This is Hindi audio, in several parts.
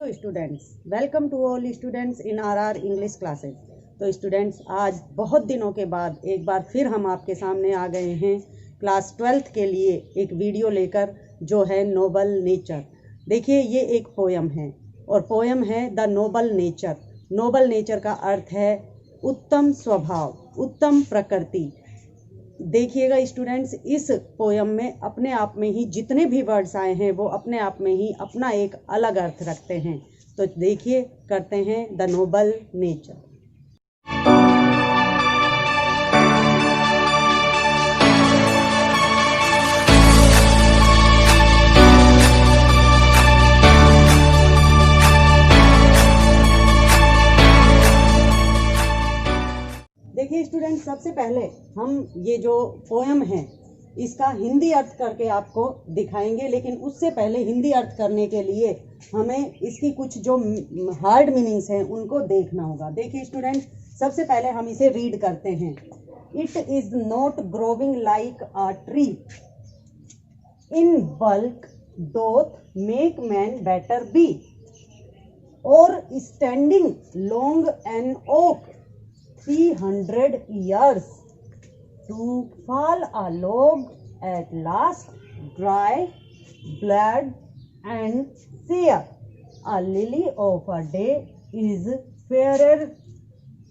तो students, welcome to all students in our English classes. तो स्टूडेंट्स, आज बहुत दिनों के बाद एक बार फिर हम आपके सामने आ गए हैं क्लास 12th के लिए एक वीडियो लेकर, जो है नोबल नेचर। देखिए, ये एक पोयम है और पोयम है the Nobel nature. Nobel nature का अर्थ है उत्तम स्वभाव, उत्तम प्रकृति। देखिएगा स्टूडेंट्स, इस पोयम में अपने आप में ही जितने भी वर्ड्स आए हैं वो अपने आप में ही अपना एक अलग अर्थ रखते हैं। तो देखिए, करते हैं द नोबल नेचर। देखिए स्टूडेंट, सबसे पहले हम ये जो पोयम है इसका हिंदी अर्थ करके आपको दिखाएंगे, लेकिन उससे पहले हिंदी अर्थ करने के लिए हमें इसकी कुछ जो हार्ड मीनिंग्स हैं उनको देखना होगा। देखिए स्टूडेंट, सबसे पहले हम इसे रीड करते हैं। It is not growing like a tree in bulk doth make man better be, और standing long an oak 300 years to fall a log at last, dry, bled and sere. A lily of a day is fairer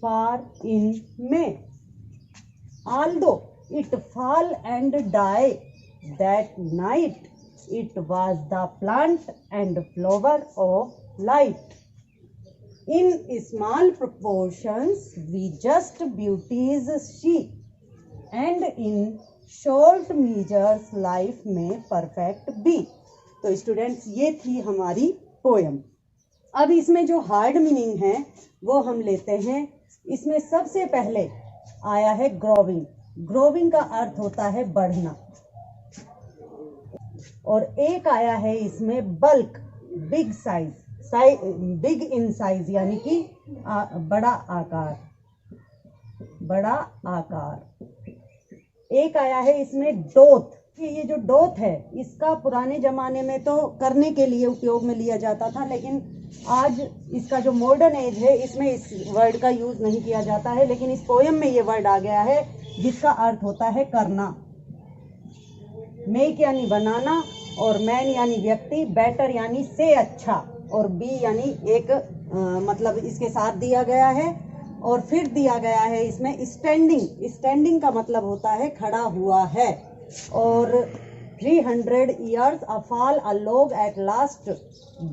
far in May. Although it fall and die that night, it was the plant and flower of light. In small proportions we just beauties she, and in short measures life may perfect be। तो स्टूडेंट्स, ये थी हमारी पोयम। अब इसमें जो हार्ड मीनिंग है वो हम लेते हैं। इसमें सबसे पहले आया है ग्रोविंग। ग्रोविंग का अर्थ होता है बढ़ना, और एक आया है इसमें bulk, big size, big in size, यानी कि बड़ा आकार, बड़ा आकार। एक आया है इसमें डोथ। ये जो डोथ है इसका पुराने जमाने में तो करने के लिए उपयोग में लिया जाता था, लेकिन आज इसका जो मॉडर्न एज है इसमें इस वर्ड का यूज नहीं किया जाता है। लेकिन इस पोयम में ये वर्ड आ गया है जिसका अर्थ होता है करना। मेक यानी बनाना, और मैन यानी व्यक्ति, बेटर यानी से अच्छा, और बी यानी एक मतलब इसके साथ दिया गया है। और फिर दिया गया है इसमें स्टैंडिंग। स्टैंडिंग का मतलब होता है खड़ा हुआ है। और 300 years a fall a log at last,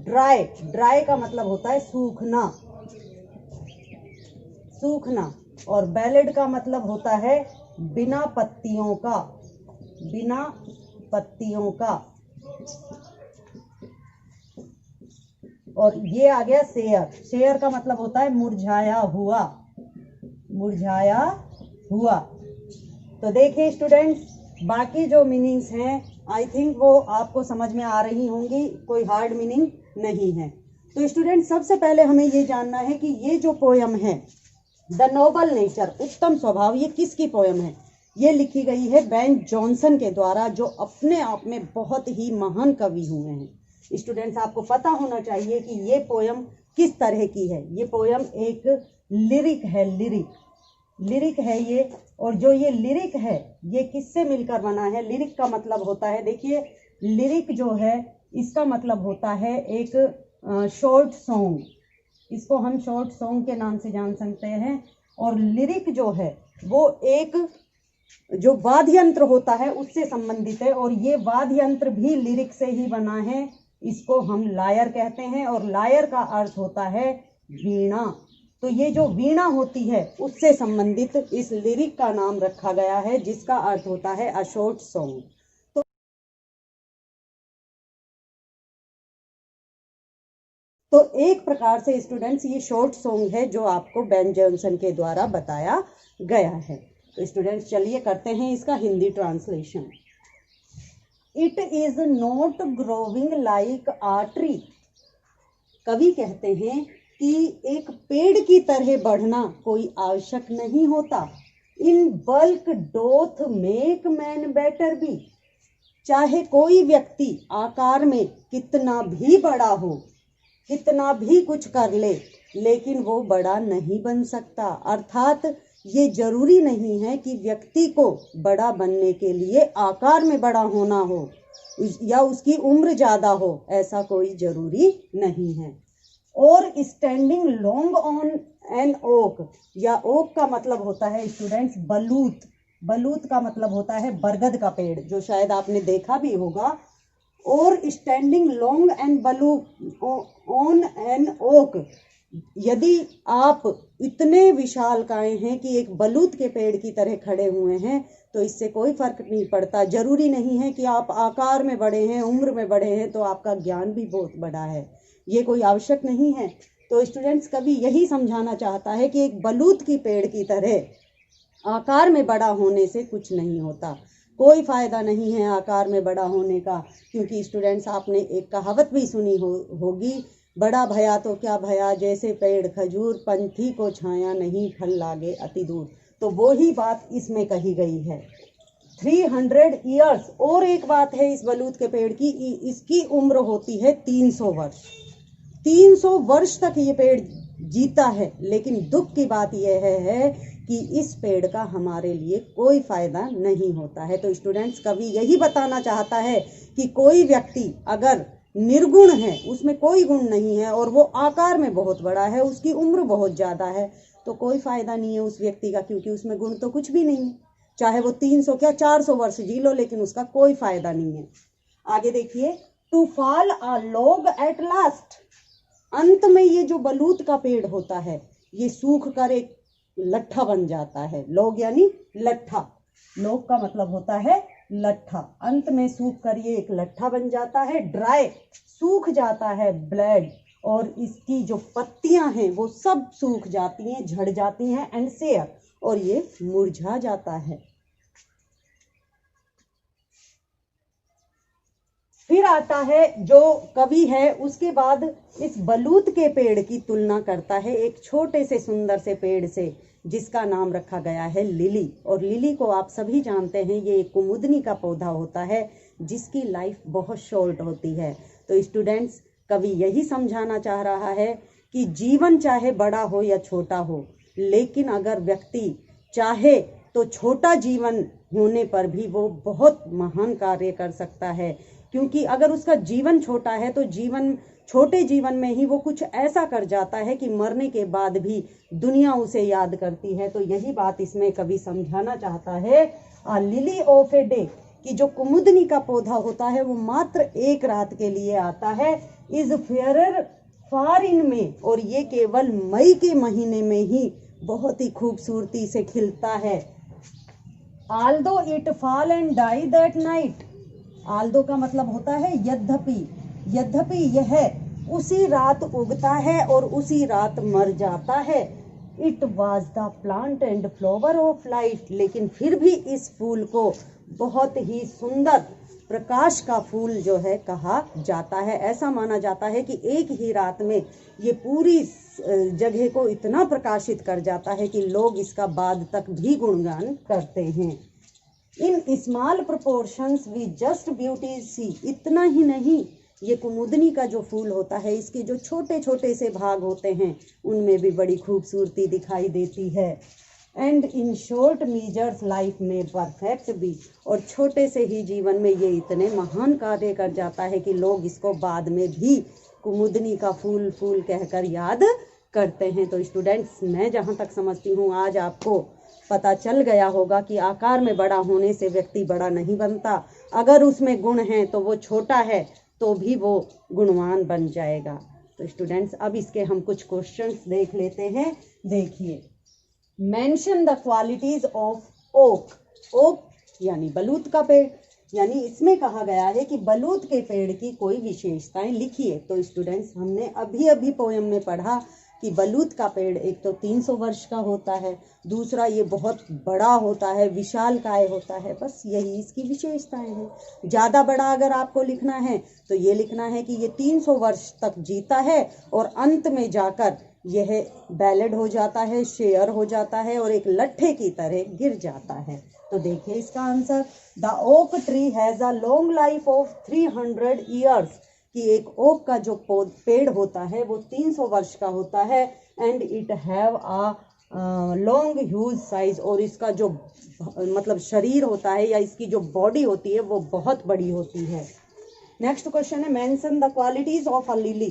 dry. Dry का मतलब होता है सूखना, सूखना। और बैलेड का मतलब होता है बिना पत्तियों का, बिना पत्तियों का। और ये आ गया शेयर। शेयर का मतलब होता है मुरझाया हुआ, मुरझाया हुआ। तो देखिए स्टूडेंट्स, बाकी जो मीनिंग्स हैं आई थिंक वो आपको समझ में आ रही होंगी, कोई हार्ड मीनिंग नहीं है। तो स्टूडेंट, सबसे पहले हमें ये जानना है कि ये जो पोयम है द नोबल नेचर, उत्तम स्वभाव, ये किसकी पोयम है। ये लिखी गई है बेन जॉनसन के द्वारा, जो अपने आप में बहुत ही महान कवि हुए हैं। स्टूडेंट्स, आपको पता होना चाहिए कि ये पोयम किस तरह की है। ये पोयम एक लिरिक है, लिरिक है ये। और जो ये लिरिक है ये किससे मिलकर बना है। लिरिक का मतलब होता है, देखिए लिरिक जो है इसका मतलब होता है एक शॉर्ट सॉन्ग। इसको हम शॉर्ट सॉन्ग के नाम से जान सकते हैं। और लिरिक जो है वो एक जो वाद्य यंत्र होता है उससे संबंधित है, और ये वाद्य यंत्र भी लिरिक से ही बना है। इसको हम लायर कहते हैं, और लायर का अर्थ होता है वीणा। तो ये जो वीणा होती है उससे संबंधित इस लिरिक का नाम रखा गया है, जिसका अर्थ होता है अ शॉर्ट सॉन्ग। तो एक प्रकार से स्टूडेंट्स ये शॉर्ट सॉन्ग है जो आपको बेन जॉनसन के द्वारा बताया गया है। तो स्टूडेंट्स, चलिए करते हैं इसका Hindi translation. It is not growing like a tree. कवि कहते हैं कि एक पेड़ की तरह बढ़ना कोई आवश्यक नहीं होता। In bulk doth make man better be. चाहे कोई व्यक्ति आकार में कितना भी बड़ा हो, कितना भी कुछ कर ले लेकिन वो बड़ा नहीं बन सकता। अर्थात ये जरूरी नहीं है कि व्यक्ति को बड़ा बनने के लिए आकार में बड़ा होना हो या उसकी उम्र ज्यादा हो, ऐसा कोई जरूरी नहीं है। और standing long on an oak, या ओक का मतलब होता है स्टूडेंट्स बलूत, बलूत का मतलब होता है बरगद का पेड़, जो शायद आपने देखा भी होगा। और स्टैंडिंग लॉन्ग एंड बलू ऑन एन ओक, यदि आप इतने विशालकाय हैं कि एक बलूत के पेड़ की तरह खड़े हुए हैं तो इससे कोई फर्क नहीं पड़ता। जरूरी नहीं है कि आप आकार में बड़े हैं, उम्र में बड़े हैं तो आपका ज्ञान भी बहुत बड़ा है, ये कोई आवश्यक नहीं है। तो स्टूडेंट्स कवि यही समझाना चाहता है कि एक बलूत की पेड़ की तरह आकार में बड़ा होने से कुछ नहीं होता, कोई फायदा नहीं है आकार में बड़ा होने का। क्योंकि स्टूडेंट्स आपने एक कहावत भी सुनी होगी, बड़ा भया तो क्या भया, जैसे पेड़ खजूर, पंथी को छाया नहीं, फल लागे अति दूर। तो वो ही बात इसमें कही गई है। 300 ईयर्स। और एक बात है इस बलूत के पेड़ की, इसकी उम्र होती है 300 वर्ष। 300 वर्ष तक ये पेड़ जीता है। लेकिन दुख की बात यह है कि इस पेड़ का हमारे लिए कोई फायदा नहीं होता है। तो स्टूडेंट्स कवि यही बताना चाहता है कि कोई व्यक्ति अगर निर्गुण है, उसमें कोई गुण नहीं है और वो आकार में बहुत बड़ा है, उसकी उम्र बहुत ज्यादा है, तो कोई फायदा नहीं है उस व्यक्ति का, क्योंकि उसमें गुण तो कुछ भी नहीं है। चाहे वो 300 क्या 400 वर्ष जी लो, लेकिन उसका कोई फायदा नहीं है। आगे देखिए, to fall a log at last. अंत में ये जो बलूत का पेड़ होता है ये सूख कर एक लट्ठा बन जाता है। लॉग यानी लट्ठा, लॉग का मतलब होता है लट्ठा। अंत में सूख कर ये एक लट्ठा बन जाता है। ड्राई, सूख जाता है ब्लेड, और इसकी जो पत्तियां हैं वो सब सूख जाती हैं, झड़ जाती हैं। एंड सेयर, और ये मुरझा जाता है। फिर आता है जो कवि है, उसके बाद इस बलूत के पेड़ की तुलना करता है एक छोटे से सुंदर से पेड़ से, जिसका नाम रखा गया है लिली। और लिली को आप सभी जानते हैं, ये एक कुमुदनी का पौधा होता है जिसकी लाइफ बहुत शॉर्ट होती है। तो स्टूडेंट्स कवि यही समझाना चाह रहा है कि जीवन चाहे बड़ा हो या छोटा हो, लेकिन अगर व्यक्ति चाहे तो छोटा जीवन होने पर भी वो बहुत महान कार्य कर सकता है। क्योंकि अगर उसका जीवन छोटा है तो छोटे जीवन में ही वो कुछ ऐसा कर जाता है कि मरने के बाद भी दुनिया उसे याद करती है। तो यही बात इसमें कवि समझाना चाहता है। लिली ऑफ ए डे, कि जो कुमुदनी का पौधा होता है वो मात्र एक रात के लिए आता है। इज फेयरर फार इन में, और ये केवल मई के महीने में ही बहुत ही खूबसूरती से खिलता है। Although it fall and die that night. Although का मतलब होता है यद्यपि, यद्यपि यह उसी रात उगता है और उसी रात मर जाता है। It was the plant and flower of light, लेकिन फिर भी इस फूल को बहुत ही सुंदर प्रकाश का फूल जो है कहा जाता है। ऐसा माना जाता है कि एक ही रात में ये पूरी जगह को इतना प्रकाशित कर जाता है कि लोग इसका बाद तक भी गुणगान करते हैं। In small proportions we just beauty see. इतना ही नहीं, ये कुमुदनी का जो फूल होता है इसके जो छोटे छोटे से भाग होते हैं उनमें भी बड़ी खूबसूरती दिखाई देती है। And in short measures life में परफेक्ट भी, और छोटे से ही जीवन में ये इतने महान कार्य कर जाता है कि लोग इसको बाद में भी कुमुदनी का फूल फूल कहकर याद करते हैं। तो स्टूडेंट्स मैं जहाँ तक समझती हूँ आज आपको पता चल गया होगा कि आकार में बड़ा होने से व्यक्ति बड़ा नहीं बनता। अगर उसमें गुण हैं तो वो छोटा है तो भी वो गुणवान बन जाएगा। तो स्टूडेंट्स अब इसके हम कुछ क्वेश्चंस देख लेते हैं। देखिए, mention the qualities of oak. Oak यानी बलूत का पेड़, यानी इसमें कहा गया है कि बलूत के पेड़ की कोई विशेषताएं लिखिए। तो स्टूडेंट्स हमने अभी अभी पोएम में पढ़ा कि बलूत का पेड़ एक तो 300 वर्ष का होता है, दूसरा ये बहुत बड़ा होता है, विशालकाय होता है। बस यही इसकी विशेषताएं हैं। ज़्यादा बड़ा अगर आपको लिखना है तो ये लिखना है कि ये 300 वर्ष तक जीता है और अंत में जाकर यह बैलेड हो जाता है, शेयर हो जाता है और एक लट्ठे की तरह गिर जाता है। तो देखिए इसका answer, the oak tree has a long life of 300 years. कि एक ओक का जो पेड़ होता है वो 300 वर्ष का होता है and it have a long huge size, और इसका जो मतलब शरीर होता है या इसकी जो बॉडी होती है वो बहुत बड़ी होती है। नेक्स्ट क्वेश्चन है mention the qualities of a lily,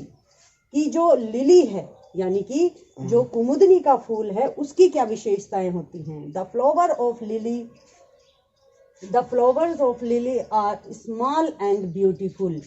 कि जो लिली है यानी कि जो कुमुदनी का फूल है उसकी क्या विशेषताएं होती हैं। The flowers of lily are small and beautiful.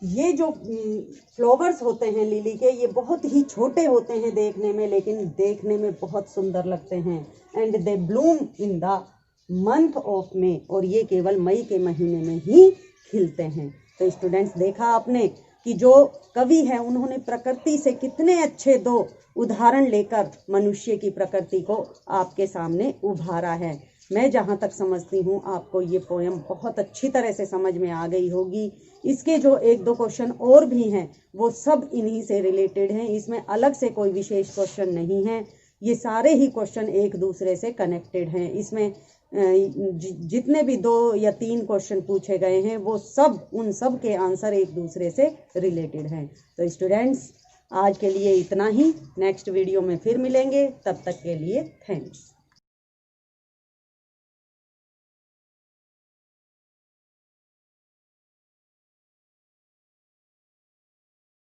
ये जो फ्लावर्स होते हैं लिली के ये बहुत ही छोटे होते हैं देखने में, लेकिन देखने में बहुत सुंदर लगते हैं। And they Bloom in the month of May, और ये केवल मई के महीने में ही खिलते हैं। तो स्टूडेंट्स देखा आपने कि जो कवि है उन्होंने प्रकृति से कितने अच्छे दो उदाहरण लेकर मनुष्य की प्रकृति को आपके सामने उभारा है। मैं जहाँ तक समझती हूँ आपको ये पोयम बहुत अच्छी तरह से समझ में आ गई होगी। इसके जो एक दो क्वेश्चन और भी हैं वो सब इन्हीं से रिलेटेड हैं, इसमें अलग से कोई विशेष क्वेश्चन नहीं है, ये सारे ही क्वेश्चन एक दूसरे से कनेक्टेड हैं। इसमें जितने भी 2 या 3 क्वेश्चन पूछे गए हैं वो सब उन सब के आंसर एक दूसरे से रिलेटेड हैं। तो स्टूडेंट्स आज के लिए इतना ही, नेक्स्ट वीडियो में फिर मिलेंगे, तब तक के लिए थैंक्स।